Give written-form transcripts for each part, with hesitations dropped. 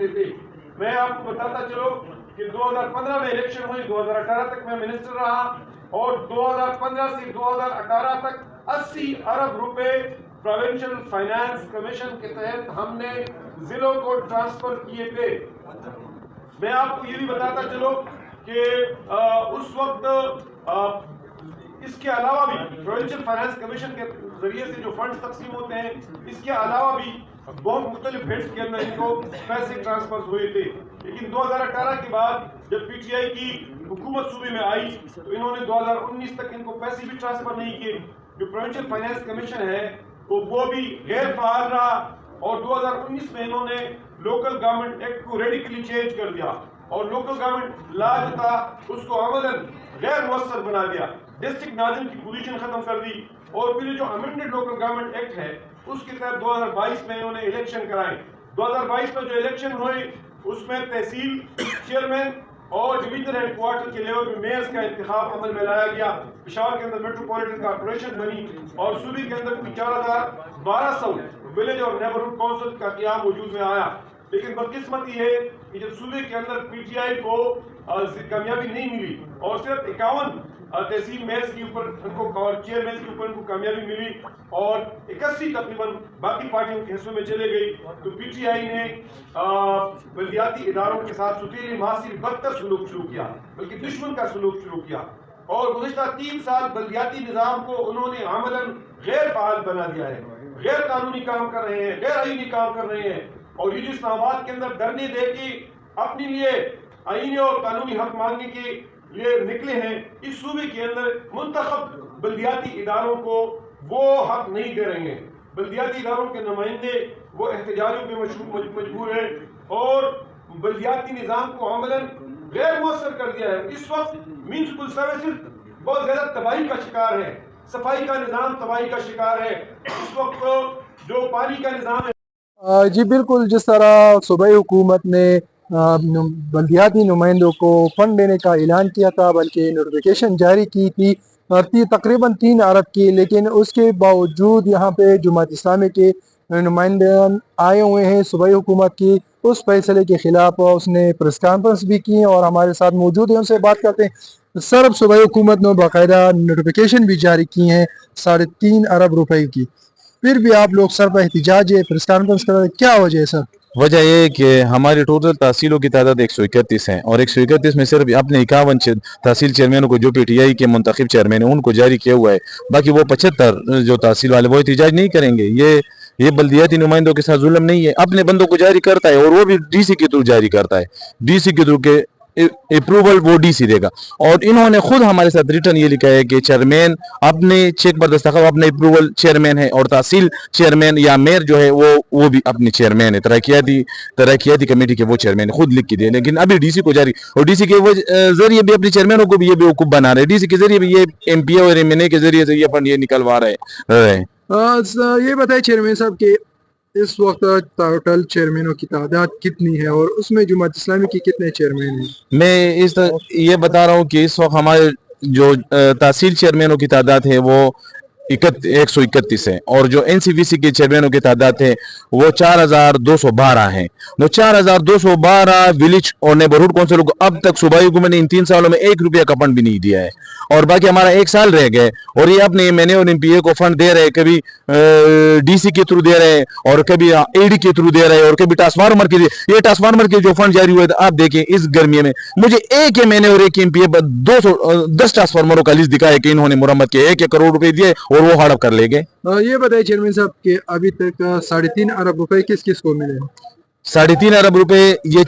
ہوتے تھے. میں آپ کو بتاتا چلو کہ 2015 میں الیکشن ہوئی, 2018 تک میں منسٹر رہا اور 2015 سے 2018 تک 80 ارب روپے پروونشل فائنانس کمیشن کے تحت ہم نے ضلعوں کو ٹرانسفر کیے تھے. میں آپ کو یہ بھی بتاتا چلو کہ اس وقت اس کے علاوہ بھی پروونشل فائنانس کمیشن کے ذریعے سے جو فنڈز تقسیم ہوتے ہیں, اس کے علاوہ بھی بہت مختلف ہیڈز کے اندر ان کو پیسے ٹرانسفر ہوئے تھے. لیکن 2018 کے بعد جب پی ٹی آئی کی حکومت صوبے میں آئی تو انہوں نے 2019 تک ان کو پیسے بھی ٹرانسفر نہیں کیے. جو پروونشل فائنانس کمیشن ہے وہ بھی غیر فعال رہا اور 2019 میں انہوں نے لوکل گورنمنٹ ایکٹ کو ریڈیکلی چینج کر دیا اور لوکل گورنمنٹ لا جو تھا اس کو عملاً غیر مؤثر بنا دیا. ڈسٹرکٹ ناظم کی پوزیشن ختم کر دی اور پھر جو امینڈڈ لوکل گورنمنٹ ایکٹ ہے اس کے تحت 2022 میں انہوں نے الیکشن کرائے. 2022 میں جو الیکشن ہوئے اس میں تحصیل چیئرمین اور ڈویژنل ہیڈ کوارٹر کے لیول پہ میئرز کا انتخاب عمل میں لایا گیا. پشاور کے اندر میٹروپولیٹن کارپوریشن بنی اور صوبے کے اندر 4,1200 ولیج اور نیبرہڈ کونسل کا قیام وجود میں آیا. لیکن بدقسمتی ہے کہ جب صوبے کے اندر پی ٹی آئی کو کامیابی نہیں ملی اور صرف 51 تحصیل میئرز کے اوپر ان کو چیئرمین کے اوپر ان کو کامیابی ملی اور 81 تقریباً باقی پارٹیوں کے حصوں میں چلے گئی, تو پی ٹی آئی نے بلدیاتی اداروں کے ساتھ ستیلی ماہ سے بدتر سلوک شروع کیا, بلکہ دشمن کا سلوک شروع کیا اور گزشتہ 3 سال بلدیاتی نظام کو انہوں نے عملاً غیر فعال بنا دیا ہے. غیر قانونی کام کر رہے ہیں, غیر آئینی کام کر رہے ہیں اور یہ جو اسلام آباد کے اندر دھرنے دے کے اپنے لیے آئینی اور قانونی حق مانگنے کے لیے نکلے ہیں, اس صوبے کے اندر منتخب بلدیاتی اداروں کو وہ حق نہیں دے رہے ہیں. بلدیاتی اداروں کے نمائندے وہ احتجاجوں پہ مجبور ہیں اور بلدیاتی نظام کو عملاً غیر مؤثر کر دیا ہے. اس وقت میونسپل سروسز بہت زیادہ تباہی کا شکار ہے, صفائی کا نظام تباہی کا شکار ہے. اس وقت جو پانی کا نظام ہے جی بالکل, جس طرح صوبائی حکومت نے بلدیاتی نمائندوں کو فنڈ دینے کا اعلان کیا تھا, بلکہ نوٹیفیکیشن جاری کی تھی تقریباً 3 ارب کی, لیکن اس کے باوجود یہاں پہ جماعت اسلامی کے نمائندے آئے ہوئے ہیں صوبائی حکومت کی. اس فیصلے کے خلاف اس نے پریس کانفرنس بھی کی اور ہمارے ساتھ موجود ہیں, ان سے بات کرتے ہیں. سر, اب صوبائی حکومت نے باقاعدہ نوٹیفیکیشن بھی جاری کی ہیں 3.5 ارب روپے کی, پھر بھی آپ لوگ سر پر احتجاج ہے, پریس کانفرنس کر رہے ہیں, کیا وجہ ہے سر؟ وجہ یہ ہے کہ ہماری ٹوٹل تحصیلوں کی تعداد 131 ہیں اور 131 میں صرف اپنے 51 تحصیل چیئرمینوں کو جو پی ٹی آئی کے منتخب چیئرمین ہیں ان کو جاری کیا ہوا ہے. باقی وہ 75 جو تحصیل والے وہ احتجاج نہیں کریں گے. یہ بلدیاتی نمائندوں کے ساتھ ظلم نہیں ہے, اپنے بندوں کو جاری کرتا ہے اور وہ بھی ڈی سی کے تھرو جاری کرتا ہے. ڈی سی کے تھرو کے اپروول وہ ڈی سی دے گا اور انہوں نے خود ہمارے ساتھ ریٹرن یہ لکھا ہے کہ چیئرمین اپنے چیک پر دستخط اپنے اپروول چیئرمین ہے اور تحصیل چیئرمین یا میئر جو ہے وہ بھی اپنے چیئرمین ہے, ترقیاتی کمیٹی کے وہ چیئرمین خود لکھ کے دے. لیکن ابھی ڈی سی کو جاری اور ڈی سی کے ذریعے بھی اپنے چیئرمینوں کو بھی یہ بیوقوف بنا رہے ہیں. ڈی سی کے ذریعے بھی یہ ایم پی اور ایم این اے کے ذریعے سے یہ فنڈ یہ نکلوا رہے ہیں. یہ بتائیں چیئرمین صاحب کہ اس وقت ٹوٹل چیئرمینوں کی تعداد کتنی ہے اور اس میں جماعت اسلامی کی کتنے چیئرمین ہیں؟ میں یہ بتا رہا ہوں کہ اس وقت ہمارے جو تحصیل چیئرمینوں کی تعداد ہے وہ 131 ہے اور جو این سی وی سی کے چیئرمینوں کی تعداد ہے وہ 4,212 ہیں. وہ 4,212 ولیج اور نیبرہڈ کونسلوں کو اب تک صوبائی حکومت نے ان 3 سالوں میں 1 روپیہ کا فنڈ بھی نہیں دیا ہے اور باقی ہمارا 1 سال رہ گئے اور یہ اپنے ایم این اے اور ایم پی اے کو فنڈ دے رہے, کبھی ڈی سی کے تھرو دے رہے اور کبھی اے ڈی کے تھرو دے رہے اور کبھی ٹرانسفارمر کے یہ ٹرانسفارمر کے جو فنڈ جاری ہوئے تھے آپ دیکھیں اس گرمی میں مجھے ایک ایم این اے اور ایک ایم پی اے 210 ٹرانسفارمروں کا لسٹ دکھایا کہ انہوں نے مرمت کے 1 کروڑ روپے دیے اور وہ ہڑپ کر لے گئے. یہ بتائیے چیئرمین صاحب کہ ابھی تک 3.5 ارب روپے کس کس کو ملے ہیں؟ 3.5 ارب روپے یہ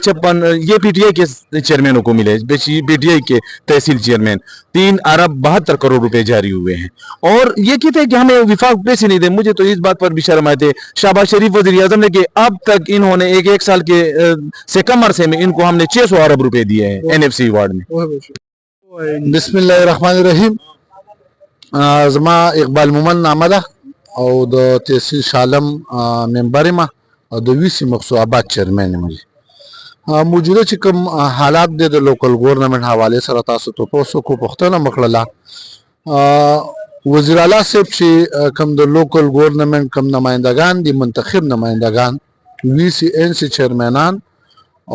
پی ٹی آئی کے چیئرمینوں کو ملے, پی ٹی آئی کے تحصیل چیئرمین 3 ارب 72 کروڑ روپے جاری ہوئے ہیں اور یہ کہتے ہیں کہ ہمیں وفاق پیسے نہیں دیں. مجھے تو اس بات پر بھی شرم آئے تھے شہباز شریف وزیر اعظم نے کہ اب تک انہوں نے ایک سال کے سے کم عرصے میں ان کو ہم نے 600 ارب روپے دیے ہیں این ایف سی وارڈ میں. بسم اللہ الرحمن الرحیم. زما اقبال مومن نامه ده او د تحصیل شالم ممبر ما او د وی سی مقصو آباد چیرمن یم. موجوده چې کوم حالات د لوکل گورنمنٹ حواله سره تاسو ته پوسو کو پښتنه مخړه وزیر اعلی صاحب چې کوم د لوکل گورنمنٹ کوم نمائندگان دي منتخب نمائندگان وی سی این سی چیرمنان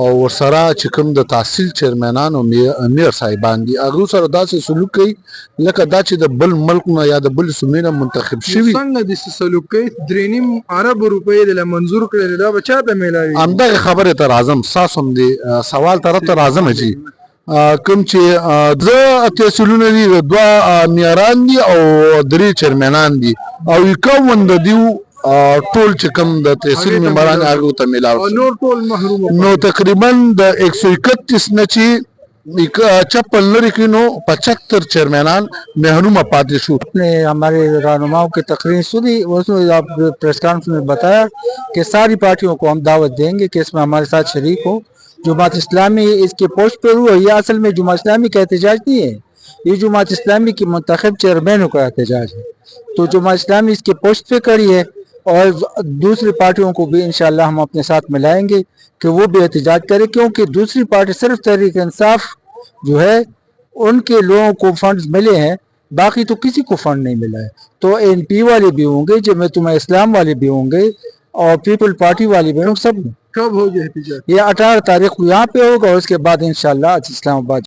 او ورسره چې کوم د تحصیل چیرمنان او امیر صاحبان دي هغه سره داسې سلوک کوي لکه دا چې د بل ملک نه یا د بل سیمې نه منتخب شوي څنګه د سلوک کوي 3.5 ارب روپۍ د منظور کړل دا بچا ته ملاوي همدغه خبره ته راځم ساس هم دی سوال طرف ته راځم چې کوم چې زه تحصیلونه دي دوه امیران دي او درې چیرمنان دي او 51 د دیو ټول چې کوم د تحصیل ممبران هغه ته ملاو نور ټول محروم نو تقریبا د 131 نه چې 56 لري کې نو 75 چیرمنان محروم پاتې شو. نے ہمارے رہنماؤں کی تقریر سنی اس میں آپ پریس کانفرنس میں بتایا کہ ساری پارٹیوں کو ہم دعوت دیں گے کہ اس میں ہمارے ساتھ شریک ہو. جماعت اسلامی اس کے پوسٹ پہ ہوا یہ اصل میں جماعت اسلامی کا احتجاج نہیں ہے, یہ جماعت اسلامی کی منتخب چیئرمینوں کا احتجاج ہے. تو جماعت اسلامی اس کے پوسٹ پہ کری ہے اور دوسری پارٹیوں کو بھی انشاءاللہ ہم اپنے ساتھ ملائیں گے کہ وہ بھی احتجاج کرے, کیونکہ دوسری پارٹی صرف تحریک انصاف جو ہے ان کے لوگوں کو فنڈز ملے ہیں, باقی تو کسی کو فنڈ نہیں ملا ہے. تو این پی والے بھی ہوں گے, جمعیت اسلام والے بھی ہوں گے اور پیپل پارٹی والے بھی ہوں گے. سب کب ہو گیا احتجاج؟ یہ 18 تاریخ کو یہاں پہ ہوگا اور اس کے بعد انشاءاللہ اسلام آباد